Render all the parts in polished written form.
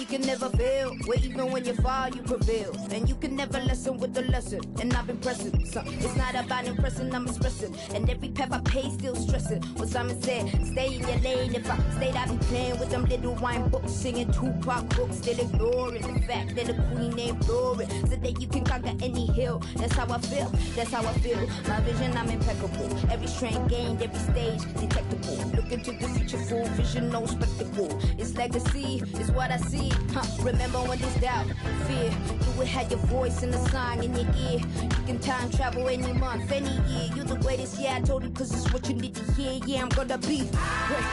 you can never fail. Where even when you fall, you prevail. And you can never lessen with the lesson. And I've been pressing. So it's not about impressing, I'm expressing. And every path I pay, still stressing. What Simon said, stay in your lane. If I stayed, I'd be playing with them little wine books, singing Tupac books, still ignoring the fact that the queen ain't glory. So that you can conquer any hill. That's how I feel. That's how I feel. My vision, I'm impeccable. Every strain gained, every stage detectable. Look into the future, full vision, no spectacle. It's legacy, it's what I see. Remember when there's doubt, fear, you would have your voice in the song in your ear. You can time travel any month, any year. You're the greatest, yeah, I told you, cause it's what you need to hear. Yeah, I'm gonna be great.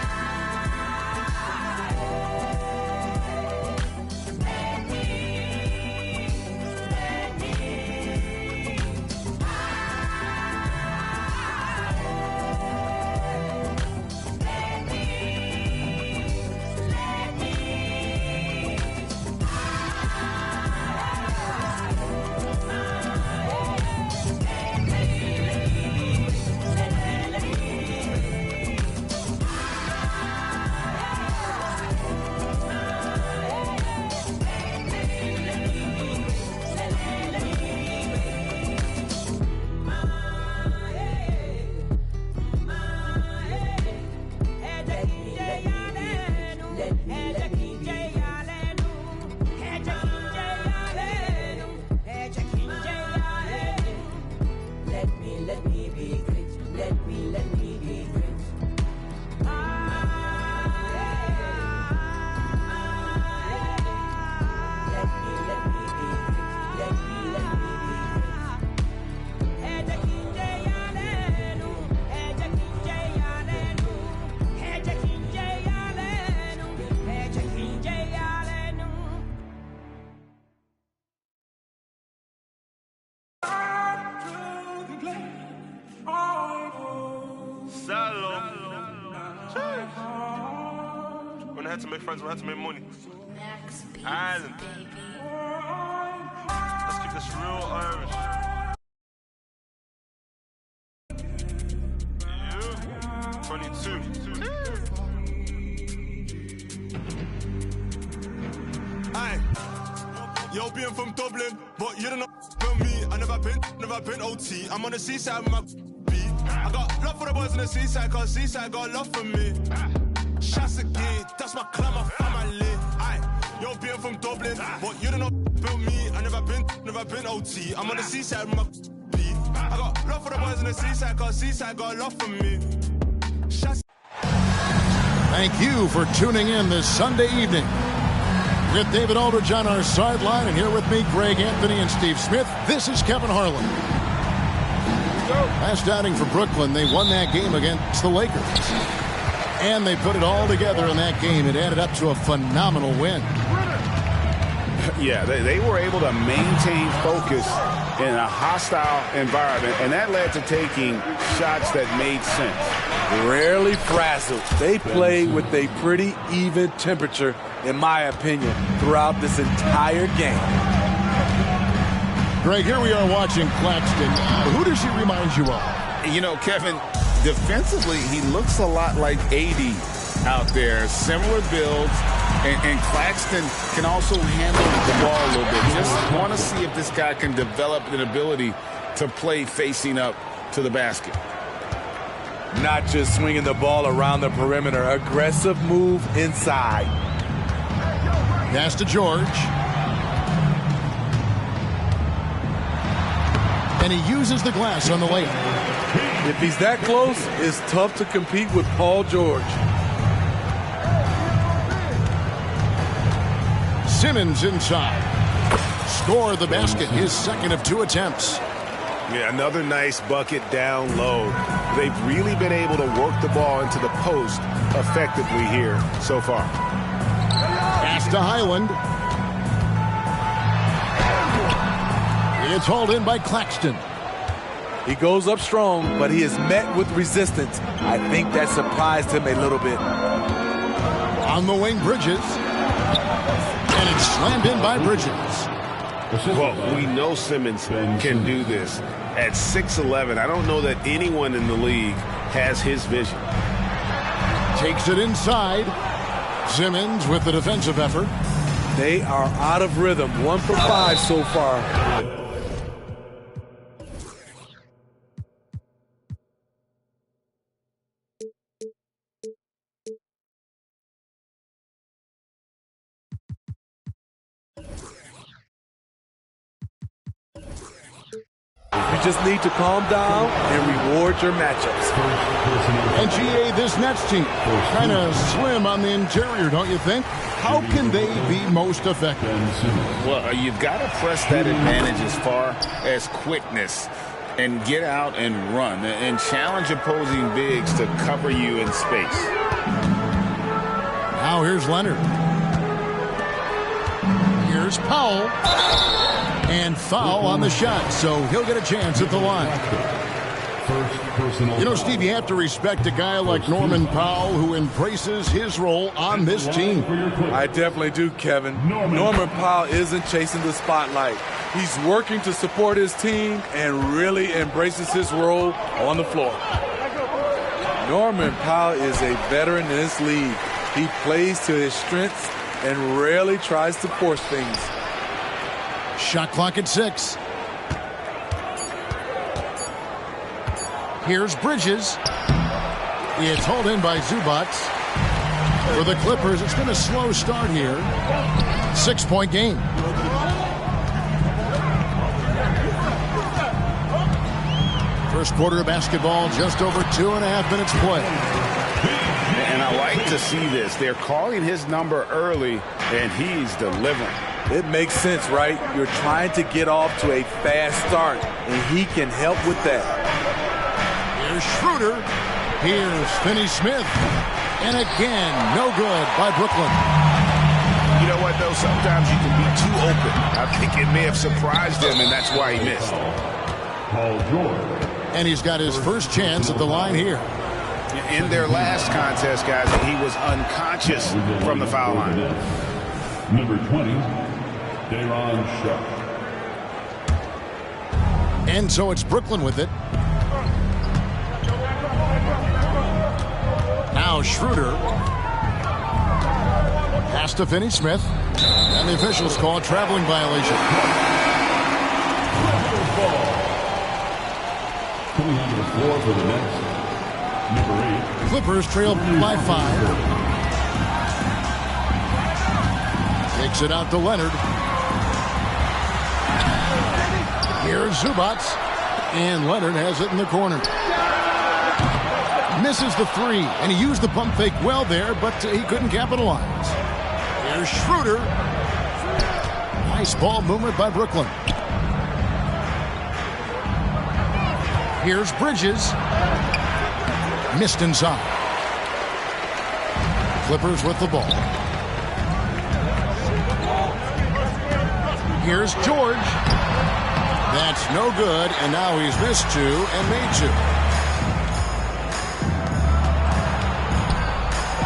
When I had to make friends, when I had to make money. Island. Let's keep this real Irish. Yeah. 22. Aye. Yo, being from Dublin, but you don't know about me. I never been OT. I'm on the seaside with my beat. I got love for the boys on the seaside, cause seaside got love for me. Shots again, that's my clan, my family. Aye, yo, being from Dublin, but you don't know about me. I never been OT. I'm on the seaside with my beat. I got love for the boys on the seaside, cause seaside got love for me. Shots. Thank you for tuning in this Sunday evening. With David Aldridge on our sideline, and here with me, Greg Anthony and Steve Smith. This is Kevin Harlan. Last outing for Brooklyn, they won that game against the Lakers. And they put it all together in that game. It added up to a phenomenal win. Yeah, they were able to maintain focus in a hostile environment, and that led to taking shots that made sense. Rarely frazzled. They played with a pretty even temperature, in my opinion, throughout this entire game. Greg, here we are watching Claxton. Who does he remind you of? You know, Kevin, defensively, he looks a lot like AD out there. Similar builds, and Claxton can also handle the ball a little bit. Just want to see if this guy can develop an ability to play facing up to the basket. Not just swinging the ball around the perimeter. Aggressive move inside. Pass to George. And he uses the glass on the layup. If he's that close, it's tough to compete with Paul George. Simmons inside. Score the basket, his second of 2 attempts. Yeah, another nice bucket down low. They've really been able to work the ball into the post effectively here so far. Pass to Highland. It's hauled in by Claxton. He goes up strong, but he is met with resistance. I think that surprised him a little bit. On the wing, Bridges. And it's slammed in by Bridges. Well, we know Simmons can do this. At 6'11", I don't know that anyone in the league has his vision. Takes it inside. Simmons with the defensive effort. They are out of rhythm. 1 for 5 so far. You just need to calm down and reward your matchups. And GA, this Nets team, kind of slim on the interior, don't you think? How can they be most effective? Well, you've got to press that advantage as far as quickness and get out and run and challenge opposing bigs to cover you in space. Now here's Leonard. Here's Powell. And foul on the shot, so he'll get a chance at the line. You know, Steve, you have to respect a guy like Norman Powell who embraces his role on this team. I definitely do, Kevin. Norman Powell isn't chasing the spotlight. He's working to support his team and really embraces his role on the floor. Norman Powell is a veteran in this league. He plays to his strengths and rarely tries to force things. Shot clock at 6. Here's Bridges. It's hauled in by Zubats. For the Clippers, it's been a slow start here. 6-point game. First quarter of basketball, just over 2.5 minutes play. And I like to see this. They're calling his number early, and he's delivering. It makes sense, right? You're trying to get off to a fast start, and he can help with that. Here's Schroeder. Here's Finney-Smith. And again, no good by Brooklyn. You know what, though? Sometimes you can be too open. I think it may have surprised him, and that's why he missed. Paul George. And he's got his first chance at the line here. In their last contest, guys, he was unconscious from the foul line. Number 20, Daron Sharp. And so it's Brooklyn with it. Now Schroeder. Pass to Finney-Smith. And the officials call a traveling violation. Coming onto the floor for the Nets, number 8. Clippers trail by 5. Takes it out to Leonard. Here's Zubats. And Leonard has it in the corner. Misses the 3. And he used the pump fake well there, but he couldn't capitalize. Here's Schroeder. Nice ball movement by Brooklyn. Here's Bridges. Missed inside. Clippers with the ball. Here's George. That's no good, and now he's missed 2 and made 2.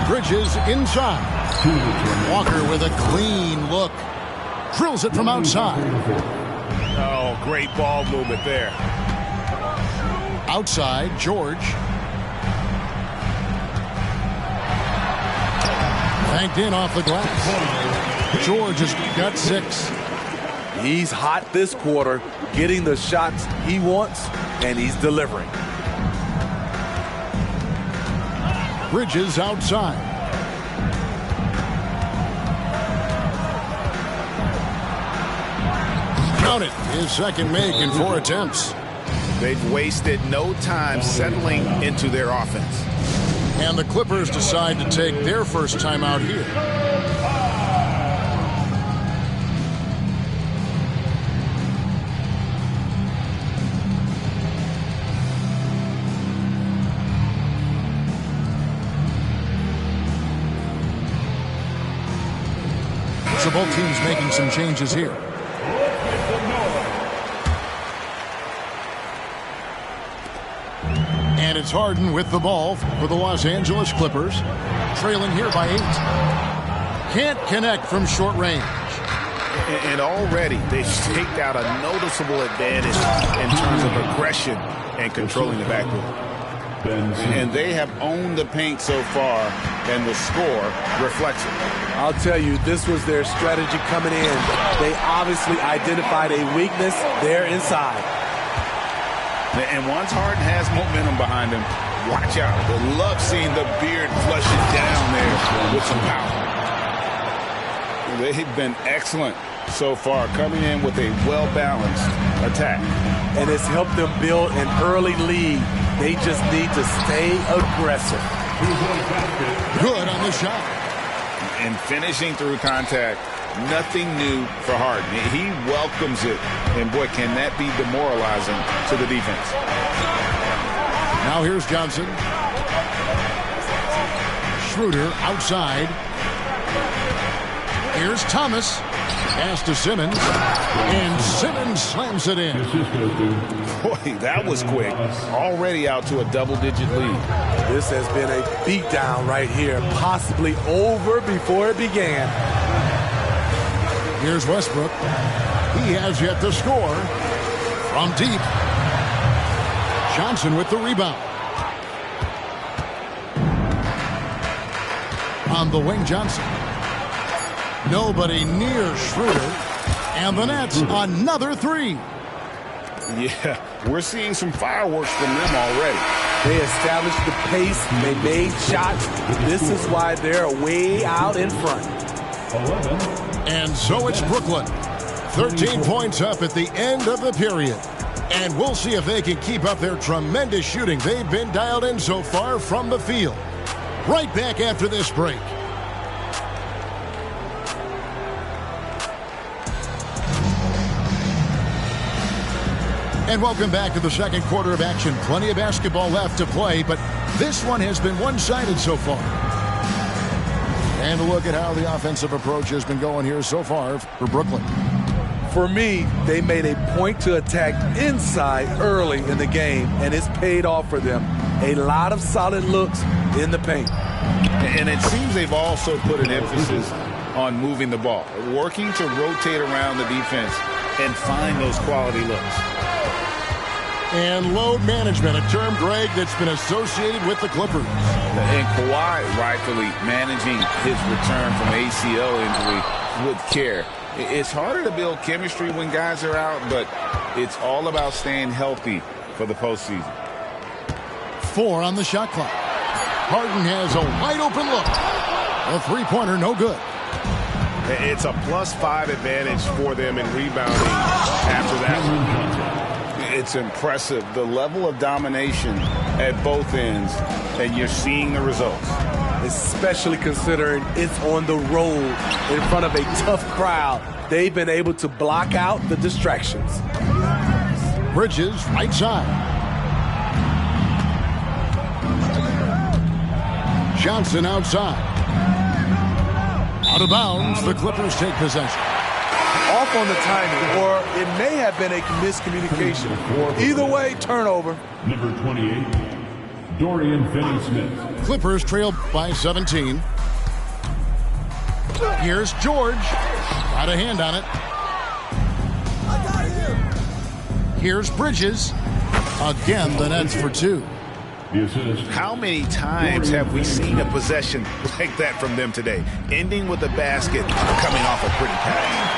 Bridges inside. Walker with a clean look. Drills it from outside. Oh, great ball movement there. Outside, George. Banked in off the glass. George has got 6. He's hot this quarter, getting the shots he wants, and he's delivering. Bridges outside. Count it. His second make in 4 attempts. They've wasted no time settling into their offense. And the Clippers decide to take their first time out here. So both teams making some changes here. And it's Harden with the ball for the Los Angeles Clippers, trailing here by 8. Can't connect from short range. And already they've staked out a noticeable advantage in terms of aggression and controlling the backcourt. And they have owned the paint so far, and the score reflects it. I'll tell you, this was their strategy coming in. They obviously identified a weakness there inside. And once Harden has momentum behind him, watch out. They love seeing the beard flush it down there with some power. They've been excellent so far, coming in with a well-balanced attack. And it's helped them build an early lead. They just need to stay aggressive. Good on the shot. And finishing through contact, nothing new for Harden. He welcomes it. And, boy, can that be demoralizing to the defense. Now here's Johnson. Schroeder outside. Here's Thomas. Pass to Simmons. And Simmons slams it in. Boy, that was quick. Already out to a double-digit lead. This has been a beatdown right here. Possibly over before it began. Here's Westbrook. He has yet to score. From deep. Johnson with the rebound. On the wing, Johnson. Nobody near Schroeder. And the Nets, another three. Yeah, we're seeing some fireworks from them already. They established the pace. They made shots. This is why they're way out in front. And so it's Brooklyn. 13 points up at the end of the period. And we'll see if they can keep up their tremendous shooting they've been dialed in so far from the field. Right back after this break. And welcome back to the second quarter of action. Plenty of basketball left to play, but this one has been one-sided so far. And a look at how the offensive approach has been going here so far for Brooklyn. For me, they made a point to attack inside early in the game, and it's paid off for them. A lot of solid looks in the paint. And it seems they've also put an emphasis on moving the ball, working to rotate around the defense and find those quality looks. And load management, a term, Greg, that's been associated with the Clippers. And Kawhi rightfully managing his return from ACL injury with care. It's harder to build chemistry when guys are out, but it's all about staying healthy for the postseason. 4 on the shot clock. Harden has a wide open look. A three-pointer, no good. It's a +5 advantage for them in rebounding after that one. It's impressive, the level of domination at both ends, and you're seeing the results. Especially considering it's on the road in front of a tough crowd. They've been able to block out the distractions. Bridges, right side. Johnson outside. Out of bounds, the Clippers take possession. Off on the timing, or it may have been a miscommunication. Either way, turnover. Number 28, Dorian Finney-Smith. Clippers trail by 17. Here's George. Got a hand on it. Here's Bridges. Again, the Nets for 2. How many times have we seen a possession like that from them today? Ending with a basket, coming off a pretty pass.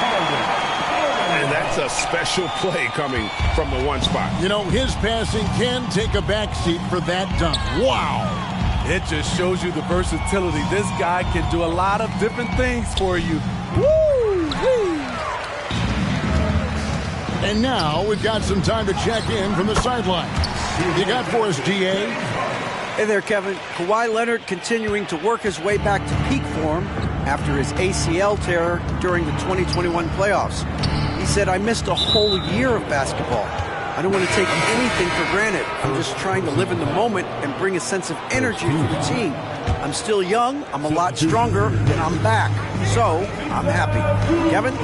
And that's a special play coming from the one spot. You know, his passing can take a backseat for that dunk. Wow. It just shows you the versatility. This guy can do a lot of different things for you. Woo-wee. And now we've got some time to check in from the sideline. You got for us, DA? Hey there, Kevin. Kawhi Leonard continuing to work his way back to peak form after his ACL tear during the 2021 playoffs. He said, I missed a whole year of basketball. I don't want to take anything for granted. I'm just trying to live in the moment and bring a sense of energy to the team. I'm still young, I'm a lot stronger, and I'm back. So, I'm happy. Kevin?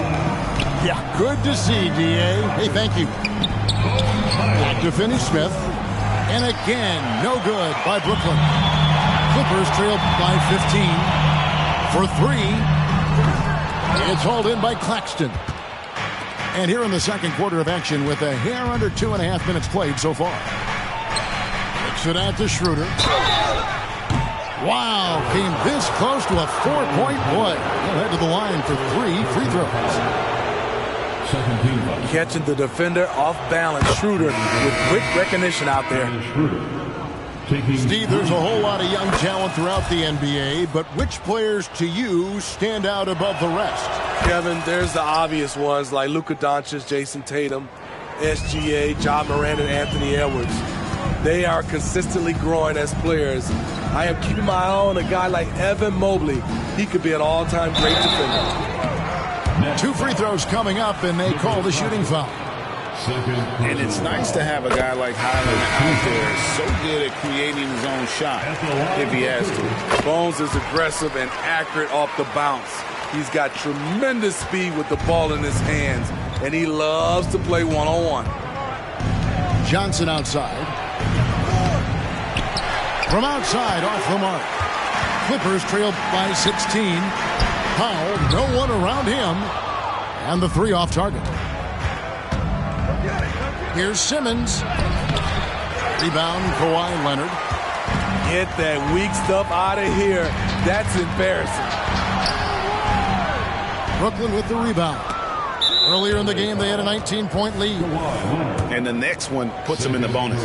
Yeah, good to see, DA. Hey, thank you. Back to Finney-Smith. And again, no good by Brooklyn. Clippers trail by 15 for 3. It's hauled in by Claxton. And here in the second quarter of action with a hair under 2.5 minutes played so far. Kicks it out to Schroeder. Wow, came this close to a 4-point play. He'll head to the line for 3 free throws. Catching the defender off balance. Schroeder with quick recognition out there. Steve, there's a whole lot of young talent throughout the NBA, but which players to you stand out above the rest? Kevin, there's the obvious ones like Luka Doncic, Jason Tatum, SGA, John Morant, and Anthony Edwards. They are consistently growing as players. I am keeping my eye on a guy like Evan Mobley. He could be an all-time great defender. 2 free throws coming up, and they call the shooting foul. And it's nice to have a guy like Highland out there, so good at creating his own shot if he has to. Bones is aggressive and accurate off the bounce. He's got tremendous speed with the ball in his hands, and he loves to play one-on-one. Johnson outside. From outside, off the mark. Clippers trail by 16. Powell, no one around him. And the 3 off target. Here's Simmons. Rebound, Kawhi Leonard. Get that weak stuff out of here. That's embarrassing. Brooklyn with the rebound. Earlier in the game, they had a 19-point lead. And the next one puts them in the bonus.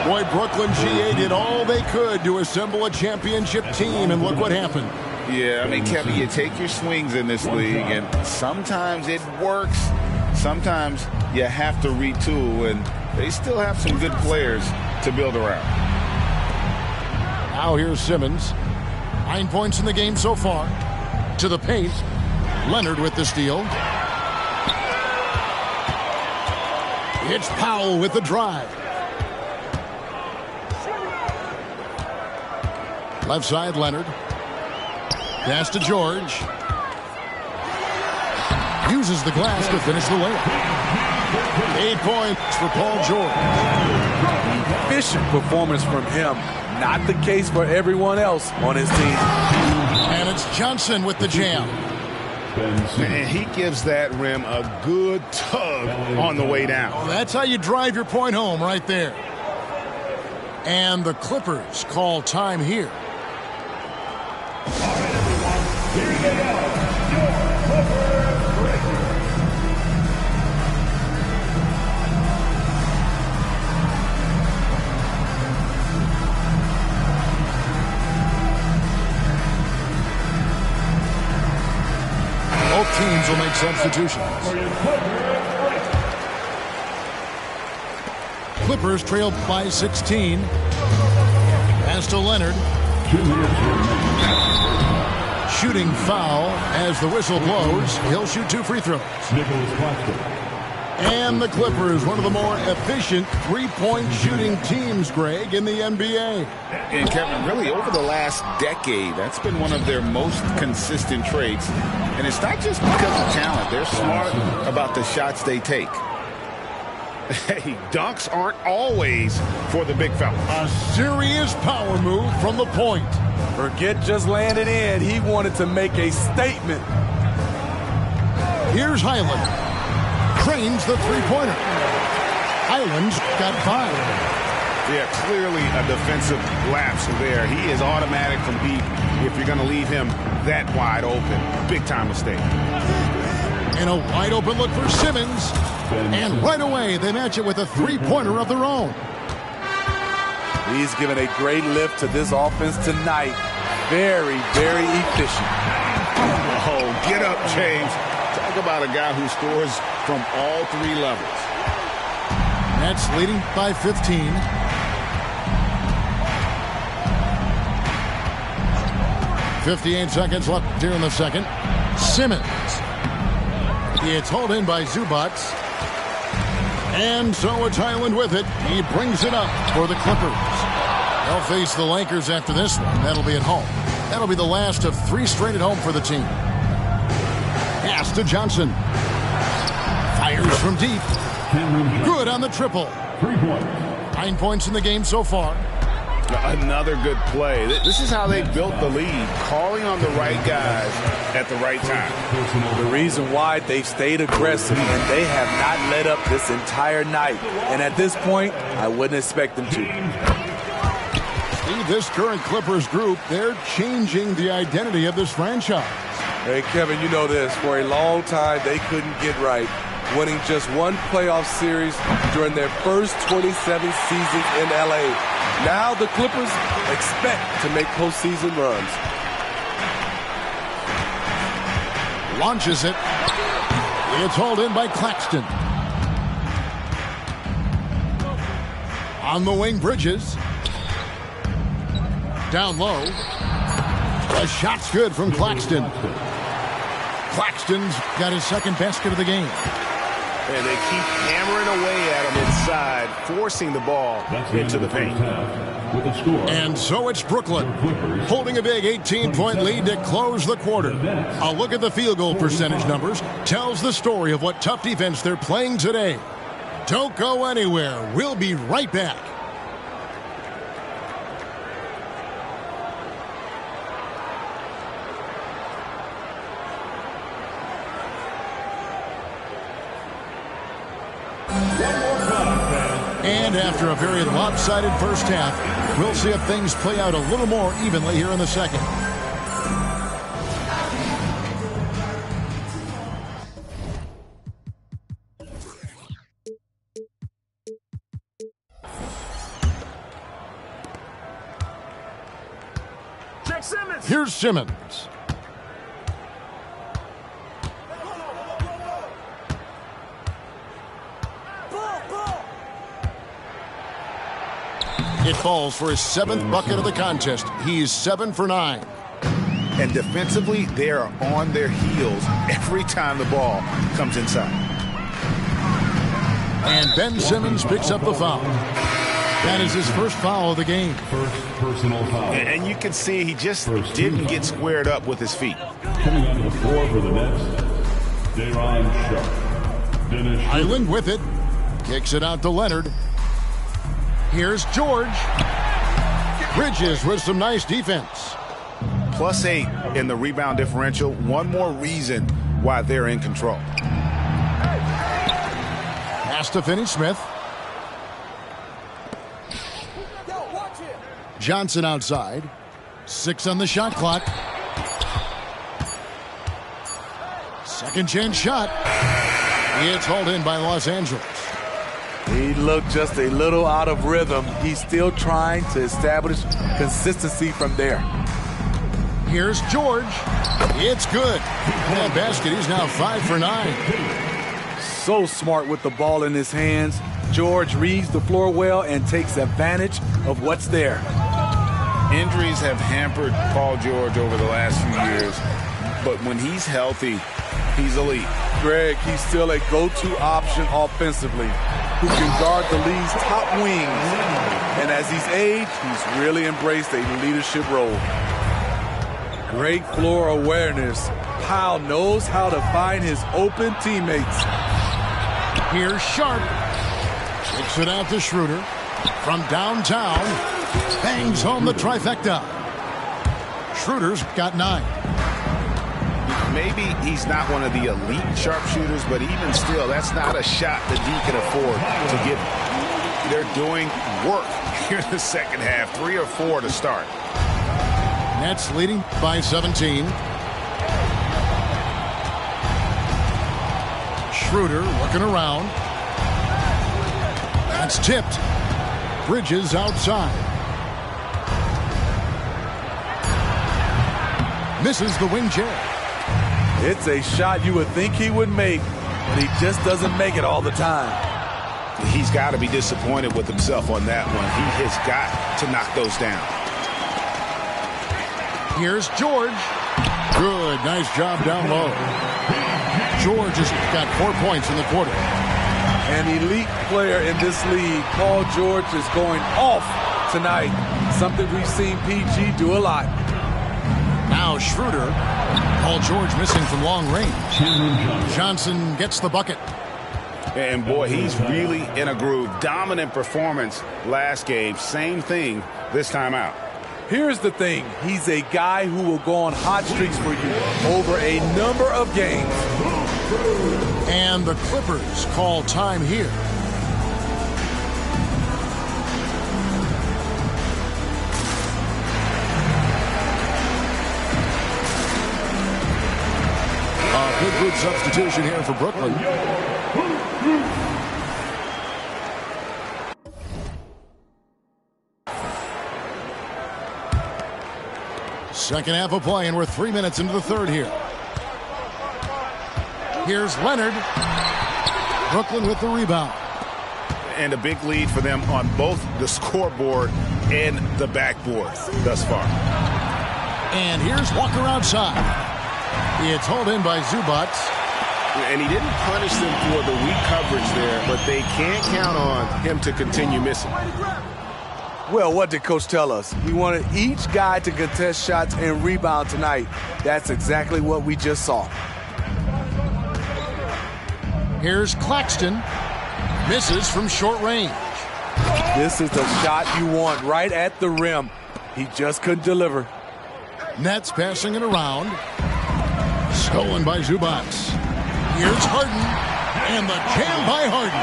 Boy, Brooklyn GA did all they could to assemble a championship team, and look what happened. Yeah, I mean, Kevin, you take your swings in this league, and sometimes it works. Sometimes you have to retool, and they still have some good players to build around. Now here's Simmons. 9 points in the game so far. To the paint. Leonard with the steal. It's Powell with the drive. Left side, Leonard. Pass to George. Uses the glass to finish the layup. 8 points for Paul George. Efficient performance from him. Not the case for everyone else on his team. And it's Johnson with the jam. And he gives that rim a good tug on the way down. Well, that's how you drive your point home right there. And the Clippers call time here. Here they are, your Clippers breakers. Both teams will make substitutions. Clippers trail by 16. Pass to Leonard. Shooting foul as the whistle blows. He'll shoot 2 free throws. And the Clippers, one of the more efficient three-point shooting teams, Greg, in the NBA. And Kevin, really over the last decade, that's been one of their most consistent traits. And it's not just because of talent. They're smart about the shots they take. Hey, dunks aren't always for the big fella. A serious power move from the point. Forget just laying it in. He wanted to make a statement. Here's Highland. Cranes the three-pointer. Highland's got 5. Yeah, clearly a defensive lapse there. He is automatic from deep if you're going to leave him that wide open. Big time mistake. And a wide open look for Simmons. And right away, they match it with a three-pointer of their own. He's given a great lift to this offense tonight. Very, very efficient. Oh, get up, James. Talk about a guy who scores from all 3 levels. Nets leading by 15. .58 seconds left here in the second. Simmons. It's hauled in by Zubac. And so it's Highland with it. He brings it up for the Clippers. They'll face the Lakers after this one. That'll be at home. That'll be the last of 3 straight at home for the team. Pass to Johnson. Fires from deep. Good on the triple. 3 points. 9 points in the game so far. Another good play. This is how they built the lead, calling on the right guys at the right time. The reason why they've stayed aggressive and they have not let up this entire night. And at this point, I wouldn't expect them to. lead this current Clippers group, they're changing the identity of this franchise. Hey, Kevin, you know this. For a long time, they couldn't get right, winning just one playoff series during their first 27 seasons in L.A. Now the Clippers expect to make postseason runs. Launches it. It's hauled in by Claxton. On the wing, Bridges. Down low. The shot's good from Claxton. Claxton's got his second basket of the game. And they keep hammering away at him inside, forcing the ball into the paint. And so it's Brooklyn, holding a big 18-point lead to close the quarter. A look at the field goal percentage numbers tells the story of what tough defense they're playing today. Don't go anywhere. We'll be right back. And after a very lopsided first half, we'll see if things play out a little more evenly here in the second. Here's Simmons. It falls for his 7th bucket of the contest. He's 7 for 9. And defensively, they are on their heels every time the ball comes inside. And Ben Simmons picks up the foul. That is his first foul of the game. First personal foul. And you can see he just didn't get squared up with his feet. Coming onto the floor for the Nets, Day'Ron Sharpe. Island with it. Kicks it out to Leonard. Here's George. Bridges with some nice defense. +8 in the rebound differential. One more reason why they're in control. Pass to Finney-Smith. Johnson outside. 6 on the shot clock. Second chance shot. It's hauled in by Los Angeles. He looked just a little out of rhythm. He's still trying to establish consistency from there. Here's George. It's good. That basket, he's now 5 for 9. So smart with the ball in his hands. George reads the floor well and takes advantage of what's there. Injuries have hampered Paul George over the last few years, but when he's healthy, he's elite. Greg, he's still a go-to option offensively, who can guard the league's top wings. And as he's aged, he's really embraced a leadership role. Great floor awareness. Powell knows how to find his open teammates. Here's Sharpe. Kicks it out to Schroeder. From downtown, bangs home the trifecta. Schroeder's got 9. Maybe he's not one of the elite sharpshooters, but even still, that's not a shot that he can afford to give. They're doing work here in the second half. 3 or 4 to start. Nets leading by 17. Schroeder looking around. That's tipped. Bridges outside. Misses the wing chair. It's a shot you would think he would make, but he just doesn't make it all the time. He's got to be disappointed with himself on that one. He has got to knock those down. Here's George. Good, nice job down low. George has got 4 points in the quarter. An elite player in this league. Paul George is going off tonight. Something we've seen PG do a lot. Now Schroeder. Paul George missing from long range. Johnson gets the bucket. And boy, he's really in a groove. Dominant performance last game. Same thing this time out. Here's the thing. He's a guy who will go on hot streaks for you over a number of games. And the Clippers call time here. Third substitution here for Brooklyn. Second half of play, and we're 3 minutes into the third here. Here's Leonard. Brooklyn with the rebound. And a big lead for them on both the scoreboard and the backboard thus far. And here's Walker outside. It's hauled in by Zubac. And he didn't punish them for the weak coverage there, but they can't count on him to continue missing. Well, what did Coach tell us? He wanted each guy to contest shots and rebound tonight. That's exactly what we just saw. Here's Claxton. Misses from short range. This is the shot you want right at the rim. He just couldn't deliver. Nets passing it around. Stolen by Zubac. Here's Harden. And the jam by Harden.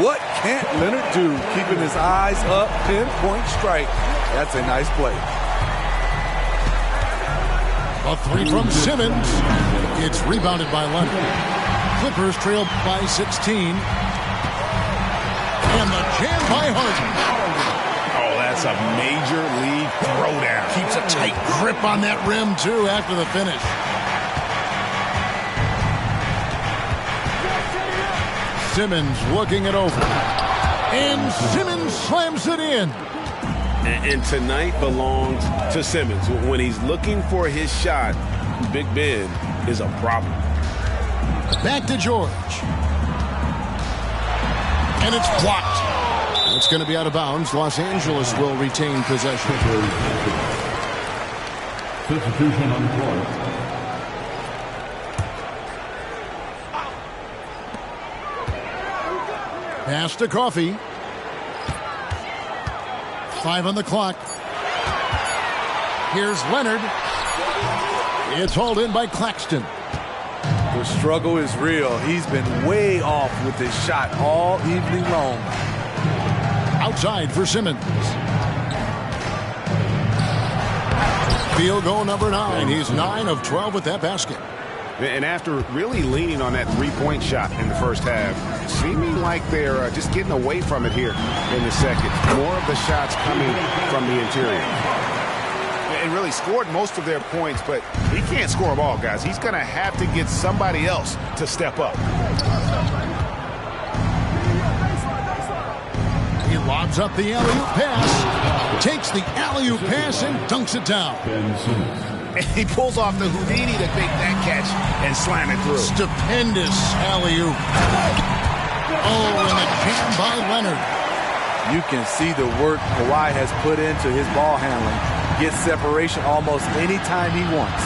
What can't Leonard do? Keeping his eyes up, pinpoint strike. That's a nice play. A three from Simmons. It's rebounded by Leonard. Clippers trail by 16. And the jam by Harden. Oh, that's a major league throwdown. Keeps a tight grip on that rim, too, after the finish. Simmons looking it over. And Simmons slams it in. And tonight belongs to Simmons. When he's looking for his shot, Big Ben is a problem. Back to George. And it's blocked. It's going to be out of bounds. Los Angeles will retain possession. Substitution on the court. Pass to Coffey. 5 on the clock. Here's Leonard. It's hauled in by Claxton. The struggle is real. He's been way off with his shot all evening long. Outside for Simmons. Field goal number 9. He's 9 of 12 with that basket. And after really leaning on that three-point shot in the first half, seeming like they're just getting away from it here in the second. More of the shots coming from the interior. And really scored most of their points, but he can't score them all, guys. He's going to have to get somebody else to step up. He lobs up the alley-oop pass, takes the alley-oop pass and dunks it down. And he pulls off the Houdini to make that catch and slam it through. Stupendous alley-oop. Oh, and a jam by Leonard. You can see the work Kawhi has put into his ball handling. Gets separation almost any time he wants.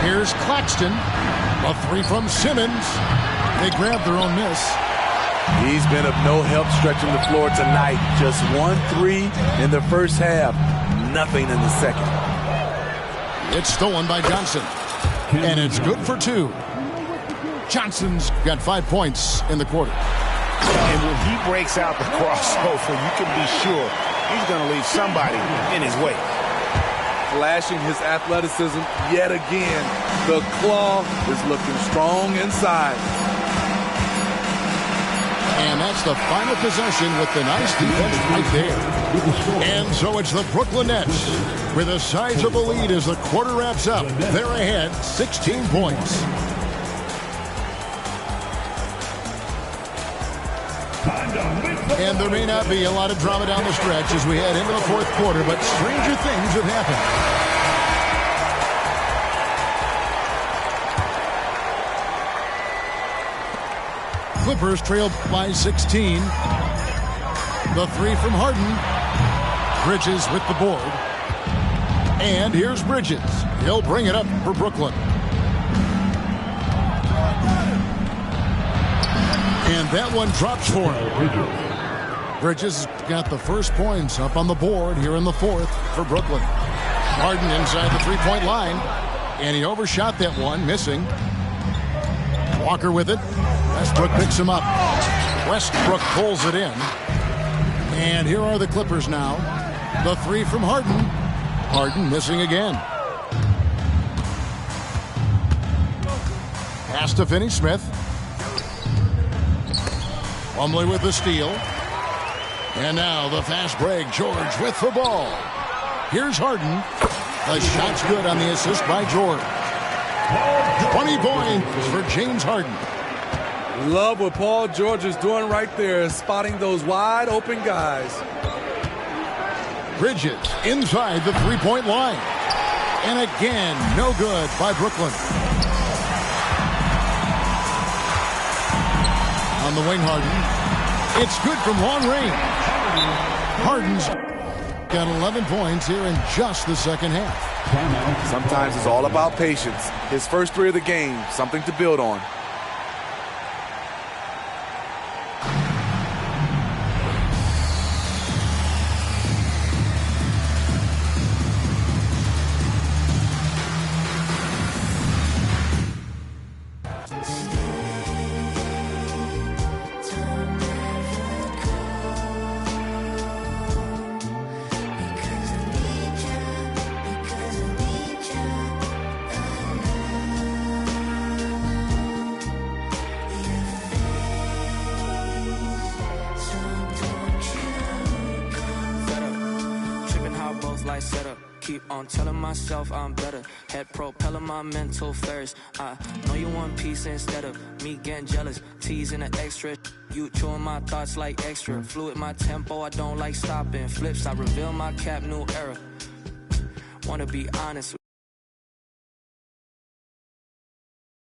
Here's Claxton. A three from Simmons. They grab their own miss. He's been of no help stretching the floor tonight. Just 1-3 in the first half. Nothing in the second. It's stolen by Johnson. And it's good for 2. Johnson's got 5 points in the quarter. And when he breaks out the crossover, you can be sure he's going to leave somebody in his way. Flashing his athleticism yet again. The claw is looking strong inside. And that's the final possession with the nice defense right there. And so it's the Brooklyn Nets with a sizable lead as the quarter wraps up. They're ahead 16 points. And there may not be a lot of drama down the stretch as we head into the fourth quarter, but stranger things have happened. Clippers trail by 16. The three from Harden. Bridges with the board. And here's Bridges. He'll bring it up for Brooklyn. And that one drops for him. Bridges got the first points up on the board here in the fourth for Brooklyn. Harden inside the three-point line. And he overshot that one, missing. Walker with it. Westbrook picks him up. Westbrook pulls it in. And here are the Clippers now. The three from Harden. Harden missing again. Pass to Finney-Smith. Plumlee with the steal. And now the fast break. George with the ball. Here's Harden. The shot's good on the assist by George. 20 points for James Harden. Love what Paul George is doing right there, spotting those wide open guys. Bridges inside the three-point line. And again, no good by Brooklyn. On the wing, Harden. It's good from long range. Harden's got 11 points here in just the second half. Sometimes it's all about patience. His first three of the game, something to build on. Keep on telling myself I'm better. Head propelling my mental first. I know you want peace instead of me getting jealous. Teasing the extra. You chewing my thoughts like extra. Fluid my tempo, I don't like stopping. Flips, I reveal my cap, new era. Wanna be honest,